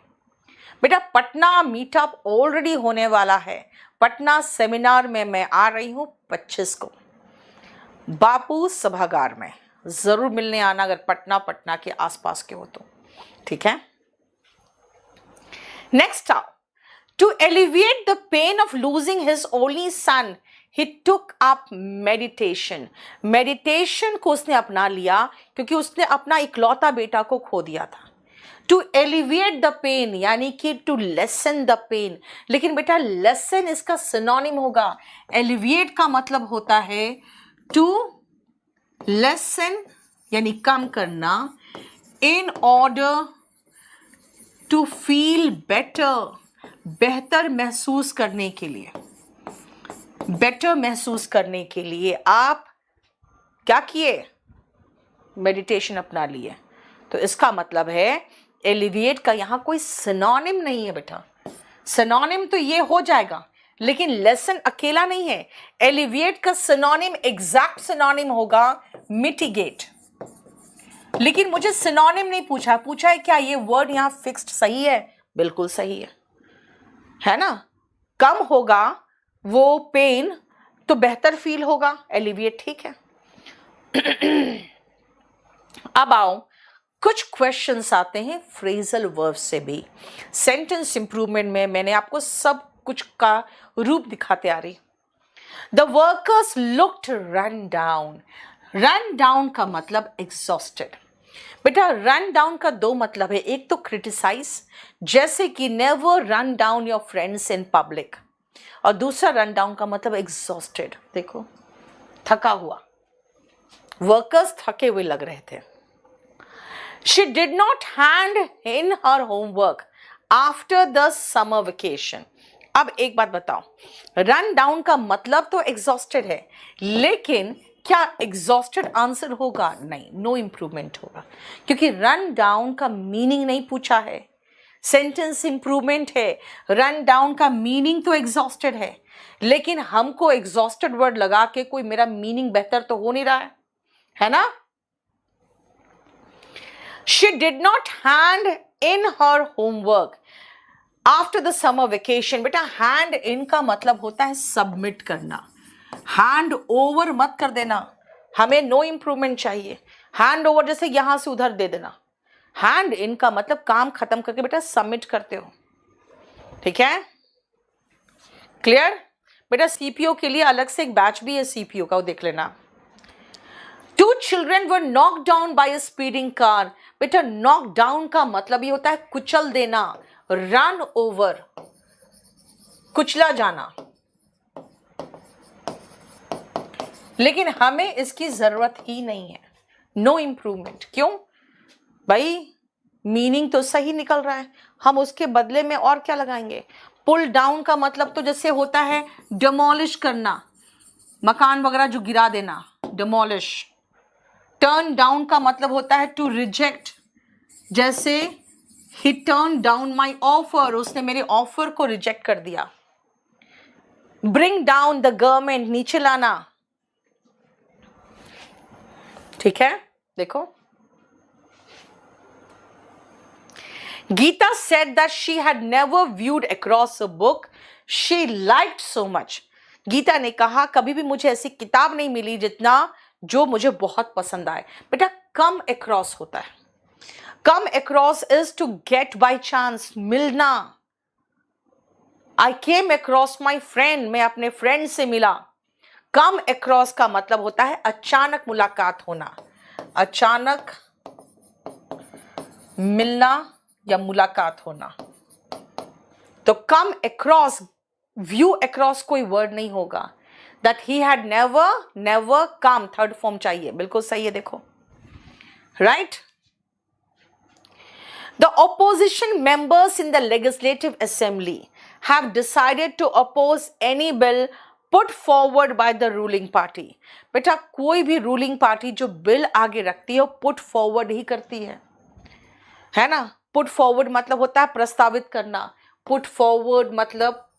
बेटा पटना मीटअप ऑलरेडी होने वाला है। पटना सेमिनार में मैं आ रही हूँ 25 को, बापू सभागार में। जरूर मिलने आना अगर पटना के आसपास के हो तो, ठीक है? नेक्स्ट आओ, to alleviate the pain of losing his only son He took up meditation. Meditation को उसने अपना लिया क्योंकि उसने अपना इकलौता बेटा को खो दिया था। To alleviate the pain यानी कि to lessen the pain। लेकिन बेटा lessen इसका सिनोनिम होगा। Alleviate का मतलब होता है to lessen यानी कम करना, in order to feel better, बेहतर महसूस करने के लिए। बेटर महसूस करने के लिए आप क्या किए? मेडिटेशन अपना लिए। तो इसका मतलब है एलिविएट का यहां कोई सिनोनिम नहीं है बेटा। सिनोनिम तो ये हो जाएगा लेकिन लेसन अकेला नहीं है। एलिविएट का सिनोनिम, एग्जैक्ट सिनोनिम होगा मिटिगेट। लेकिन मुझे सिनोनिम नहीं पूछा, पूछा है क्या ये वर्ड यहां फिक्स्ड सही है? बिल्कुल सही है ना? कम होगा वो पेन तो बेहतर फील होगा, एलिविएट, ठीक है? अब आओ, कुछ क्वेश्चंस आते हैं फ्रेजल वर्ब से भी। सेंटेंस इंप्रूवमेंट में मैंने आपको सब कुछ का रूप दिखाते आ रही। The workers looked run down. Run down का मतलब एग्जॉस्टेड। बेटा रन डाउन का दो मतलब है, एक तो क्रिटिसाइज, जैसे कि never run down your friends in public, और दूसरा रन डाउन का मतलब एग्जॉस्टेड। देखो थका हुआ, वर्कर्स थके हुए लग रहे थे। She did not hand in her homework after the summer vacation. अब एक बात बताओ, रन डाउन का मतलब तो एग्जॉस्टेड है, लेकिन क्या एग्जॉस्टेड आंसर होगा? नहीं, नो इंप्रूवमेंट होगा, क्योंकि रन डाउन का मीनिंग नहीं पूछा है, सेंटेंस इंप्रूवमेंट है। रन डाउन का मीनिंग तो एग्जॉस्टेड है, लेकिन हमको एग्जॉस्टेड वर्ड लगा के कोई मेरा मीनिंग बेहतर तो हो नहीं रहा है ना? She did not hand in her homework after the summer vacation. बेटा hand in का मतलब होता है सबमिट करना, हैंड ओवर मत कर देना, हमें नो इंप्रूवमेंट चाहिए। हैंड ओवर जैसे यहां से उधर दे देना, हैंड इन का मतलब काम खत्म करके बेटा सबमिट करते हो, ठीक है? क्लियर? बेटा सीपीओ के लिए अलग से एक बैच भी है सीपीओ का, वो देख लेना। Two children were knocked down by a speeding car. बेटा knock down का मतलब ये होता है कुचल देना, run over, कुचला जाना। लेकिन हमें इसकी जरूरत ही नहीं है, नो इंप्रूवमेंट। क्यों भाई? मीनिंग तो सही निकल रहा है, हम उसके बदले में और क्या लगाएंगे? पुल डाउन का मतलब तो जैसे होता है डिमोलिश करना, मकान वगैरह जो गिरा देना, डिमोलिश। टर्न डाउन का मतलब होता है टू रिजेक्ट, जैसे ही टर्न डाउन माई ऑफर, उसने मेरे ऑफर को रिजेक्ट कर दिया। ब्रिंग डाउन द गवर्नमेंट, नीचे लाना, ठीक है? देखो, Gita said that she had never viewed across a book she liked so much. Gita ने कहा कभी भी मुझे ऐसी किताब नहीं मिली जितना जो मुझे बहुत पसंद आए। बेटा कम अक्रॉस होता है, come across is to get by chance, मिलना। I came across my friend, मैं अपने फ्रेंड से मिला। कम अक्रॉस का मतलब होता है अचानक मुलाकात होना, अचानक मिलना या मुलाकात होना। तो कम अक्रॉस, व्यू अक्रॉस कोई वर्ड नहीं होगा। That he had never come, third form चाहिए, बिल्कुल सही है। देखो, right? The opposition members in the legislative assembly have decided to oppose any bill put forward by the ruling party. बेटा कोई भी रूलिंग पार्टी जो बिल आगे रखती है वो पुट फॉरवर्ड ही करती है ना? पुट फॉरवर्ड मतलब होता है प्रस्तावित करना, पुट फॉरवर्ड मतलब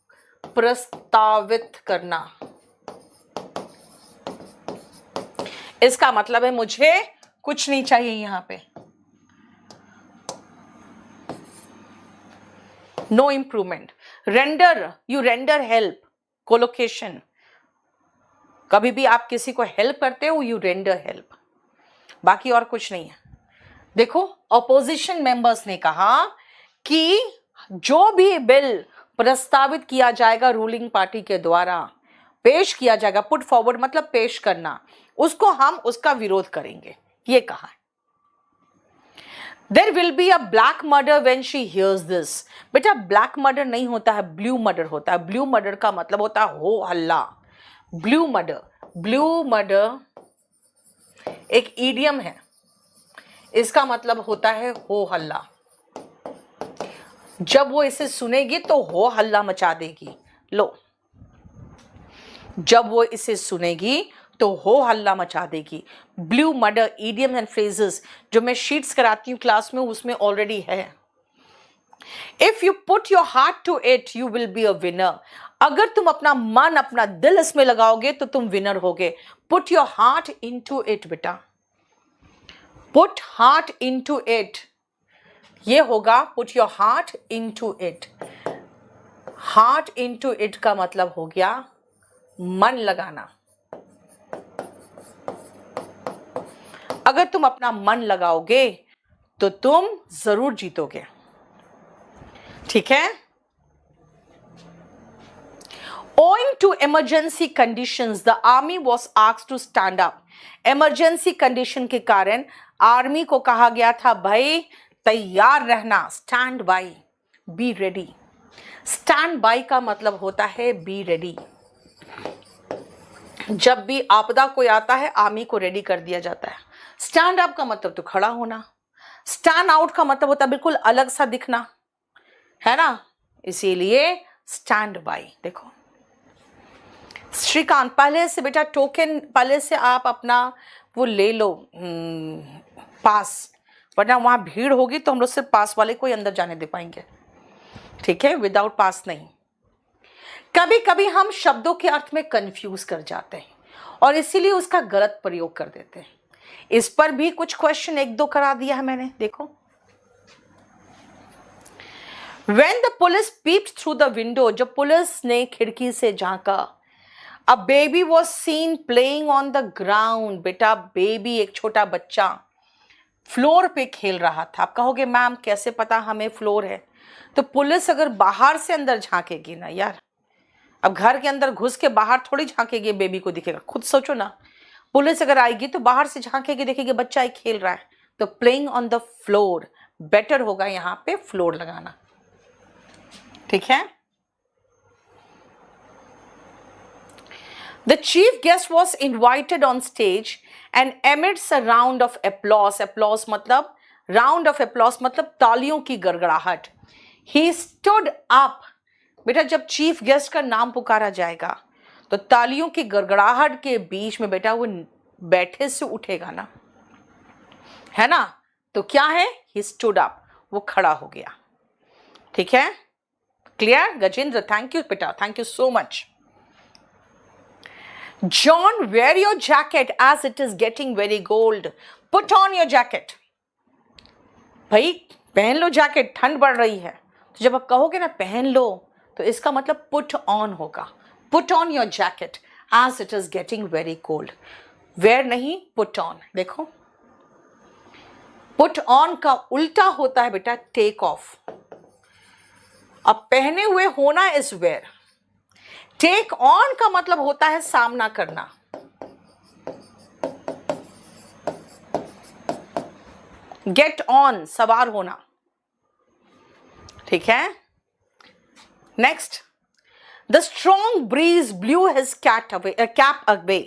प्रस्तावित करना। इसका मतलब है मुझे कुछ नहीं चाहिए यहां पे, no improvement. Render, you render help, collocation, कभी भी आप किसी को हेल्प करते हो यू रेंडर हेल्प, बाकी और कुछ नहीं है। देखो, ऑपोजिशन मेंबर्स ने कहा कि जो भी बिल प्रस्तावित किया जाएगा रूलिंग पार्टी के द्वारा, पेश किया जाएगा, पुट फॉरवर्ड मतलब पेश करना, उसको हम उसका विरोध करेंगे, ये कहा है। There will be a black murder when she hears this. बेटा ब्लैक मर्डर नहीं होता है, ब्लू मर्डर होता है। ब्लू मर्डर का मतलब होता है हो हल्ला। ब्लू मर्डर, ब्लू मर्डर एक ईडियम है, इसका मतलब होता है हो हल्ला। जब वो इसे सुनेगी तो हो हल्ला मचा देगी। लो, जब वो इसे सुनेगी तो हो हल्ला मचा देगी। Blue murder, idiom and phrases जो मैं शीट्स कराती हूँ क्लास में, उसमें ऑलरेडी है। If you put your heart to it you will be a winner. अगर तुम अपना मन, अपना दिल इसमें लगाओगे तो तुम विनर होगे। Put your heart into it बेटा, पुट हार्ट इनटू इट, ये होगा put your heart into it. Heart into it का मतलब हो गया मन लगाना। अगर तुम अपना मन लगाओगे तो तुम जरूर जीतोगे, ठीक है? Owing to emergency conditions, the army was asked to stand up. Emergency condition के कारण आर्मी को कहा गया था भाई तैयार रहना, stand by, be ready. Stand by का मतलब होता है बी रेडी। जब भी आपदा कोई आता है आर्मी को रेडी कर दिया जाता है। स्टैंड अप का मतलब तो खड़ा होना, स्टैंड आउट का मतलब होता है बिल्कुल अलग सा दिखना, है ना, इसीलिए स्टैंड बाई। देखो श्रीकांत, पहले से बेटा टोकन, पहले से आप अपना वो ले लो पास, वरना वहां भीड़ होगी तो हम लोग सिर्फ पास वाले को ही अंदर जाने दे पाएंगे, ठीक है, विदाउट पास नहीं। कभी कभी हम शब्दों के अर्थ में कंफ्यूज कर जाते हैं और इसीलिए उसका गलत प्रयोग कर देते हैं। इस पर भी कुछ क्वेश्चन एक दो करा दिया है मैंने, देखो। When the police peeped through the window, जब पुलिस ने खिड़की से झांका, a baby was seen playing on the ground। बेटा बेबी, एक छोटा बच्चा फ्लोर पे खेल रहा था। आप कहोगे मैम कैसे पता हमें फ्लोर है? तो पुलिस अगर बाहर से अंदर झांकेगी ना यार, अब घर के अंदर घुस के बाहर थोड़ी झांकेगी, बेबी को दिखेगा, खुद सोचो ना। पुलिस अगर आएगी तो बाहर से झांकेगी, देखेगी बच्चा ही खेल रहा है, तो playing on the floor better होगा यहाँ पे फ्लोर लगाना, ठीक है। The chief guest was invited on stage and amidst a round of applause, applause मतलब round of applause मतलब तालियों की गड़गड़ाहट, he stood up। बेटा जब चीफ गेस्ट का नाम पुकारा जाएगा तो तालियों की गड़गड़ाहट के बीच में बेटा वो बैठे से उठेगा ना, है ना, तो क्या है, he stood up, वो खड़ा हो गया, ठीक है, क्लियर। गजेंद्र, थैंक यू बेटा, thank you so much. John, wear your jacket as it is getting very cold. Put on your jacket. भाई पहन लो जैकेट, ठंड बढ़ रही है। तो जब आप कहोगे ना पहन लो, तो इसका मतलब put on होगा। Put on your jacket as it is getting very cold. Wear नहीं, put on। देखो put on का उल्टा होता है बेटा take off। अब पहने हुए होना is wear, टेक ऑन का मतलब होता है सामना करना। गेट ऑन सवार होना, ठीक है। Next, the strong breeze blew his cap away.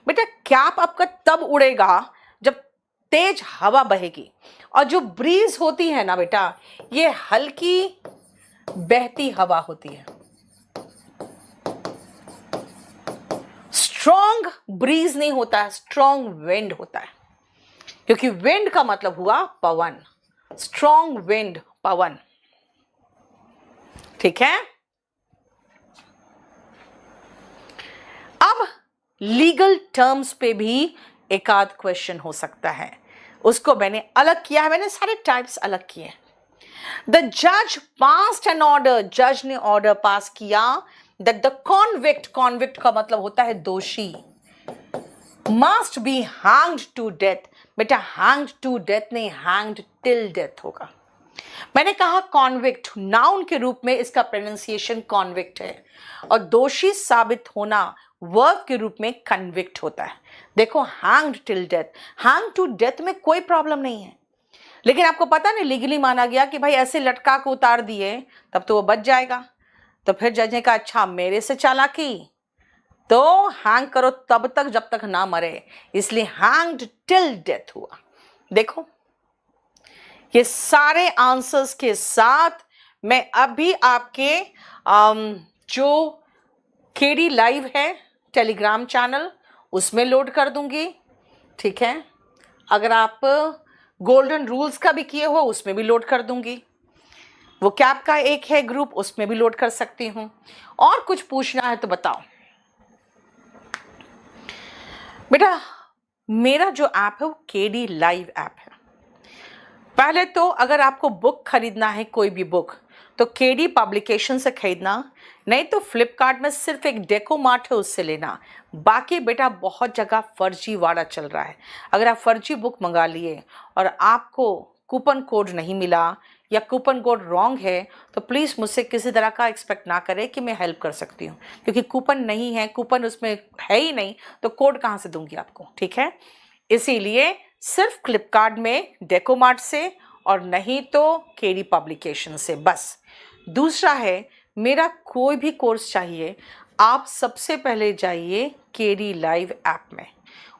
बेटा कैप आपका तब उड़ेगा जब तेज हवा बहेगी, और जो ब्रीज होती है ना बेटा, ये हल्की बहती हवा होती है। स्ट्रॉन्ग ब्रीज नहीं होता है, स्ट्रॉन्ग विंड होता है, क्योंकि विंड का मतलब हुआ पवन, स्ट्रॉन्ग विंड पवन, ठीक है। अब लीगल टर्म्स पे भी एक आध क्वेश्चन हो सकता है, उसको मैंने अलग किया है, मैंने सारे टाइप्स अलग किए। द जज पास्ड एन ऑर्डर, जज ने ऑर्डर पास किया that the convict, convict का मतलब होता है दोषी, must be hanged to death। बेटा hanged to death नहीं, hanged till death होगा। मैंने कहा convict नाउन के रूप में इसका प्रोनाउंसिएशन convict है, और दोषी साबित होना वर्ब के रूप में convict होता है। देखो hanged till death, hanged to death में कोई प्रॉब्लम नहीं है, लेकिन आपको पता नहीं लीगली माना गया कि भाई ऐसे लटका को उतार दिए तब तो वो बच जाएगा। तो फिर जज ने कहा अच्छा मेरे से चालाकी, तो हैंग करो तब तक जब तक ना मरे, इसलिए हैंग्ड टिल डेथ हुआ। देखो ये सारे आंसर्स के साथ मैं अभी आपके जो केडी लाइव है टेलीग्राम चैनल उसमें लोड कर दूंगी, ठीक है। अगर आप गोल्डन रूल्स का भी किए हो उसमें भी लोड कर दूंगी, वो कैप का एक है ग्रुप उसमें भी लोड कर सकती हूं। और कुछ पूछना है तो बताओ। बेटा मेरा जो ऐप है वो केडी लाइव ऐप है। पहले तो अगर आपको बुक खरीदना है, कोई भी बुक, तो केडी पब्लिकेशन से खरीदना, नहीं तो फ्लिपकार्ट में सिर्फ एक डेको मार्ट है उससे लेना। बाकी बेटा बहुत जगह फर्जी वाड़ा चल रहा है। अगर आप फर्जी बुक मंगा लिए और आपको कूपन कोड नहीं मिला या कूपन कोड रॉन्ग है, तो प्लीज़ मुझसे किसी तरह का एक्सपेक्ट ना करें कि मैं हेल्प कर सकती हूँ, क्योंकि कूपन नहीं है, कूपन उसमें है ही नहीं, तो कोड कहाँ से दूंगी आपको, ठीक है। इसीलिए सिर्फ फ्लिपकार्ट में डेकोमार्ट से, और नहीं तो केडी पब्लिकेशन से बस। दूसरा है, मेरा कोई भी कोर्स चाहिए, आप सबसे पहले जाइए केडी लाइव ऐप में,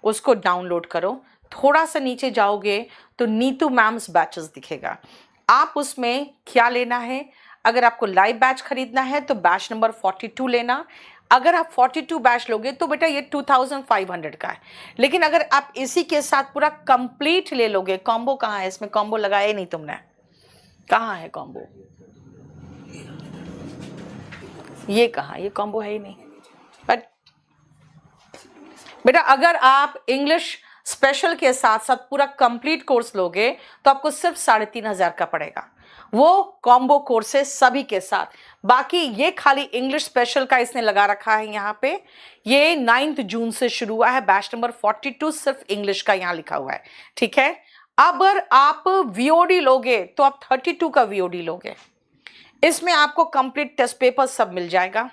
उसको डाउनलोड करो, थोड़ा सा नीचे जाओगे तो नीतू मैम्स बैचेस दिखेगा। आप उसमें क्या लेना है, अगर आपको लाइव बैच खरीदना है तो बैच नंबर 42 लेना। अगर आप 42 बैच लोगे तो बेटा ये 2500 का है। लेकिन अगर आप इसी के साथ पूरा कंप्लीट ले लोगे, कॉम्बो कहाँ है, इसमें कॉम्बो लगाया ही नहीं तुमने, कहाँ है कॉम्बो, ये कहाँ, ये कॉम्बो है ही नहीं। बट बेटा अगर आप इंग्लिश स्पेशल के साथ साथ पूरा कंप्लीट कोर्स लोगे तो आपको सिर्फ 3500 का पड़ेगा, वो कॉम्बो कोर्स है सभी के साथ। बाकी ये खाली इंग्लिश स्पेशल का इसने लगा रखा है यहाँ पे, ये 9 जून से शुरू हुआ है, बैच नंबर 42 सिर्फ इंग्लिश का यहाँ लिखा हुआ है, ठीक है। अब अगर आप वीओडी लोगे तो आप 32 का वीओडी लोगे, इसमें आपको कंप्लीट टेस्ट पेपर सब मिल जाएगा,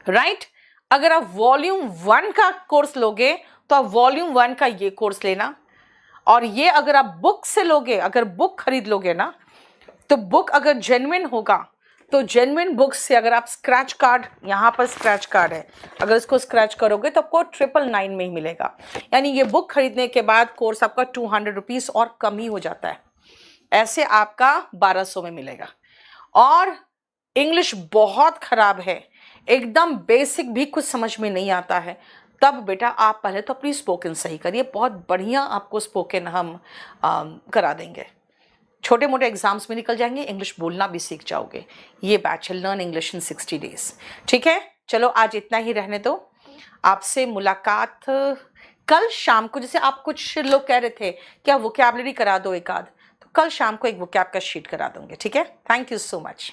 राइट। अगर आप वॉल्यूम 1 का कोर्स लोगे तो आप वॉल्यूम 1 का ये कोर्स लेना। और ये अगर आप बुक से लोगे, अगर बुक खरीद लोगे ना, तो बुक अगर जेन्युइन होगा तो जेन्युइन बुक से अगर आप स्क्रैच कार्ड, यहाँ पर स्क्रैच कार्ड है, अगर इसको स्क्रैच करोगे तो आपको 999 में ही मिलेगा। यानी ये बुक खरीदने के बाद कोर्स आपका 200 रुपीज़ और कम ही हो जाता है, ऐसे आपका 1200 में मिलेगा। और इंग्लिश बहुत खराब है, एकदम बेसिक भी कुछ समझ में नहीं आता है, तब बेटा आप पहले तो अपनी स्पोकन सही करिए, बहुत बढ़िया आपको स्पोकन हम करा देंगे, छोटे मोटे एग्जाम्स में निकल जाएंगे, इंग्लिश बोलना भी सीख जाओगे। ये बैच है लर्न इंग्लिश इन 60 डेज, ठीक है। चलो आज इतना ही रहने दो, आपसे मुलाकात कल शाम को। जैसे आप कुछ लोग कह रहे थे क्या वोकैबुलरी करा दो एक आध, तो कल शाम को एक वोकैब का शीट करा दूंगे, ठीक है। Thank you so much.